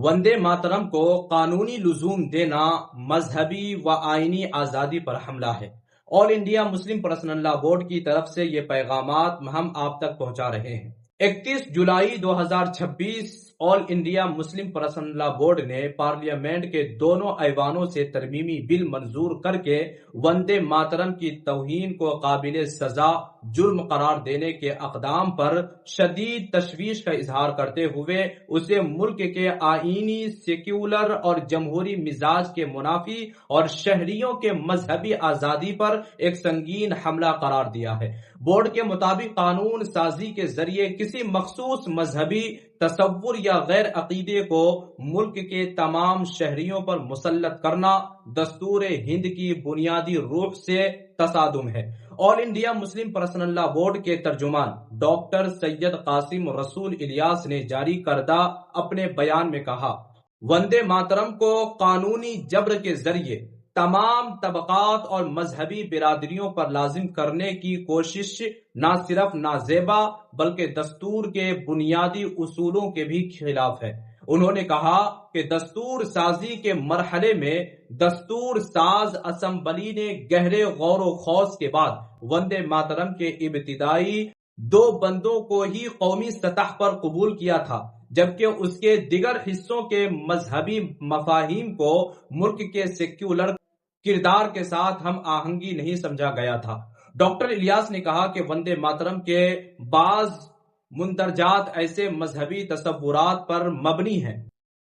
वंदे मातरम को कानूनी लुजूम देना मजहबी व आईनी आज़ादी पर हमला है। All India Muslim personal law board की तरफ से ये पैगामात हम आप तक पहुंचा रहे हैं। 31 जुलाई 2026 all India Muslim personal law board ने पार्लियामेंट के दोनों ऐवानों से तरमीमी बिल मंजूर करके वंदे मातरम की तौहीन को काबिल सजा जुर्म करार देने के अक़दाम पर शदीद तशवीश का इजहार करते हुए उसे मुल्क के आईनी, सेक्युलर और जमहूरी मिजाज के मुनाफी और शहरियों के मजहबी आज़ादी पर एक संगीन हमला करार दिया है। बोर्ड के मुताबिक कानून साजी के जरिए किसी मखसूस मजहबी तसव्वुर या गैर अकीदे को मुल्क के तमाम शहरियों पर मुसल्लत करना दस्तूर हिंद की बुनियादी रूह से तसादुम है। All India Muslim personal law board के तर्जुमान डॉक्टर सैयद कासिम रसूल इलियास ने जारी करदा अपने बयान में कहा, वंदे मातरम को कानूनी जबर के जरिए तमाम तबकात और मजहबी बिरादरियों पर लाजिम करने की कोशिश न सिर्फ नाजेबा बल्कि दस्तूर के बुनियादी उसूलों के भी खिलाफ है। उन्होंने कहा कि दस्तूर साजी के मरहले में दस्तूर साज असम्बली ने गहरे गौर व खौस के बाद वंदे मातरम के इब्तिदाई 2 बंदों को ही कौमी सतह पर कबूल किया था, जबकि उसके दिगर हिस्सों के मजहबी मफाहिम को मुल्क के सेक्युलर किरदार के साथ हम आहंगी नहीं समझा गया था। डॉक्टर इलियास ने कहा कि वंदे मातरम के बाज मुंदरजात ऐसे मजहबी तसव्वुरात पर मबनी हैं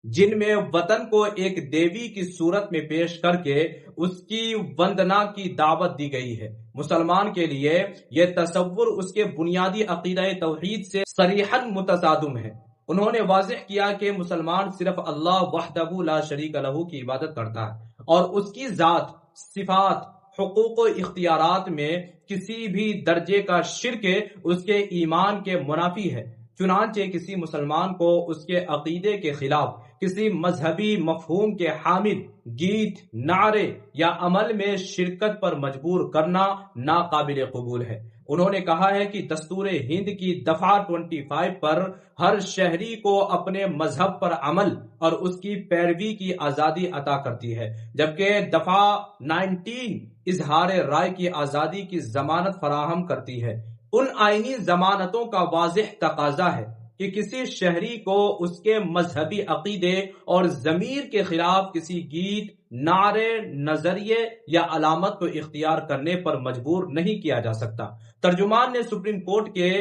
जिनमें वतन को एक देवी की सूरत में पेश करके उसकी वंदना की दावत दी गई है। मुसलमान के लिए यह तसव्वुर उसके बुनियादी अकीदा तौहीद से सरीहन मुतसादुम है। उन्होंने वाज़ेह किया कि मुसलमान सिर्फ अल्लाह वहदहू ला शरीक लहू की इबादत करता है और उसकी जात, सिफात, हुकूक व इख्तियारात में किसी भी दर्जे का शिर्क उसके ईमान के मुनाफी है। चुनांचे किसी मुसलमान को उसके अकीदे के खिलाफ किसी मजहबी मफहूम के हामिल गीत, नारे या अमल में शिरकत पर मजबूर करना नाकाबिल कबूल है। उन्होंने कहा है कि दस्तूर हिंद की दफा 25 पर हर शहरी को अपने मजहब पर अमल और उसकी पैरवी की आजादी अता करती है, जबकि दफा 19 इजहार राय की आजादी की जमानत फराहम करती है। उन आईनी जमानतों का वाज़ेह तकाजा है कि किसी शहरी को उसके मजहबी अकीदे और ज़मीर के खिलाफ किसी गीत, नारे, नजरिए या अलामत को इख्तियार करने पर मजबूर नहीं किया जा सकता। तर्जुमान ने सुप्रीम कोर्ट के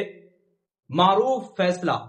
मारूफ फैसला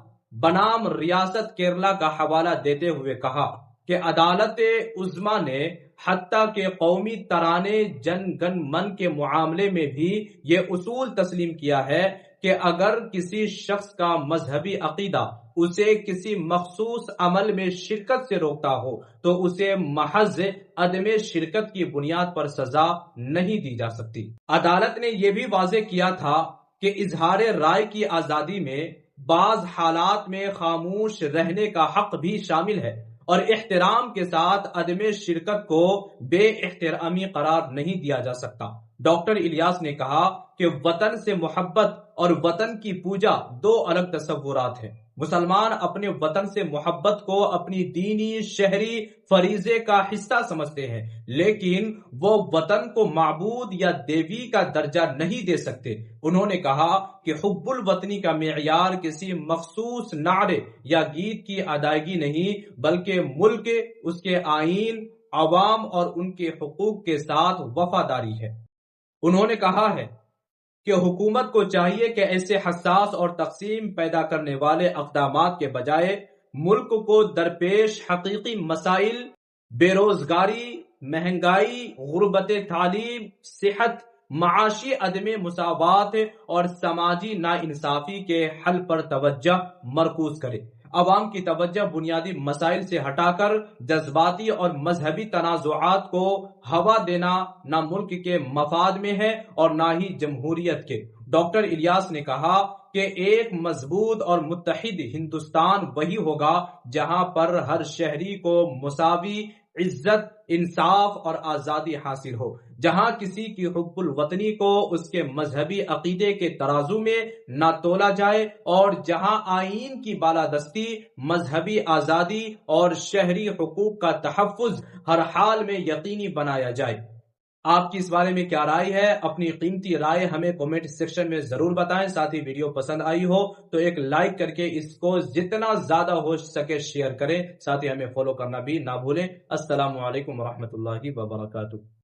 बनाम रियासत केरला का हवाला देते हुए कहा कि अदालत उज़्मा ने हत्ता के कौमी तराने जन गण मन के मामले में भी ये उसूल तस्लीम किया है कि अगर किसी शख्स का मजहबी अकीदा उसे किसी मखसूस अमल में शिरकत से रोकता हो तो उसे महज अदम शिरकत की बुनियाद पर सजा नहीं दी जा सकती। अदालत ने यह भी वाज़ेह किया था कि इजहार राय की आजादी में बाज हालात में खामोश रहने का हक भी शामिल है और एहतराम के साथ अदम शिरकत को बेएहतरामी करार नहीं दिया जा सकता। डॉक्टर इलियास ने कहा कि वतन से मोहब्बत और वतन की पूजा 2 अलग तसव्वुरात हैं। मुसलमान अपने वतन से मोहब्बत को अपनी दीनी शहरी फरीजे का हिस्सा समझते हैं, लेकिन वो वतन को माबूद या देवी का दर्जा नहीं दे सकते। उन्होंने कहा कि हुब्बुल वतनी का मेयार किसी मखसूस नारे या गीत की अदायगी नहीं बल्कि मुल्क, उसके आईन, अवाम और उनके हुकूक के साथ वफादारी है। उन्होंने कहा है कि हुकूमत को चाहिए कि ऐसे हसास और तकसीम पैदा करने वाले अक़दामात के बजाय मुल्क को दरपेश हकीकी मसाइल, बेरोजगारी, महंगाई, गुर्बत तालीम, सेहत, माशी अदम मुसावात और समाजी नाइंसाफी के हल पर तवज्जो मरकूज करे। अवाम की तवज्जो बुनियादी मसाइल से हटाकर जज्बाती और मजहबी तनाज़ुआत को हवा देना न मुल्क के मफाद में है और न ही जमहूरियत के। डॉक्टर इलियास ने कहा کہ ایک مضبوط اور متحد ہندوستان وہی ہوگا جہاں پر ہر شہری کو مساوی عزت، انصاف اور آزادی حاصل ہو، جہاں کسی کی حب الوطنی کو اس کے مذہبی عقیدے کے ترازو میں نہ تولا جائے، اور جہاں آئین کی بالادستی، مذہبی آزادی اور شہری حقوق کا تحفظ ہر حال میں یقینی بنایا جائے۔ آپ کی اس بارے میں کیا رائے ہے؟ اپنی قیمتی رائے ہمیں کومنٹ سیکشن میں ضرور بتائیں۔ ساتھ ہی ویڈیو پسند آئی ہو تو ایک لائک کر کے اس کو جتنا زیادہ ہو سکے شیئر کریں، ساتھ ہی ہمیں فالو کرنا بھی نہ بھولیں۔ السلام علیکم ورحمۃ اللہ وبرکاتہ۔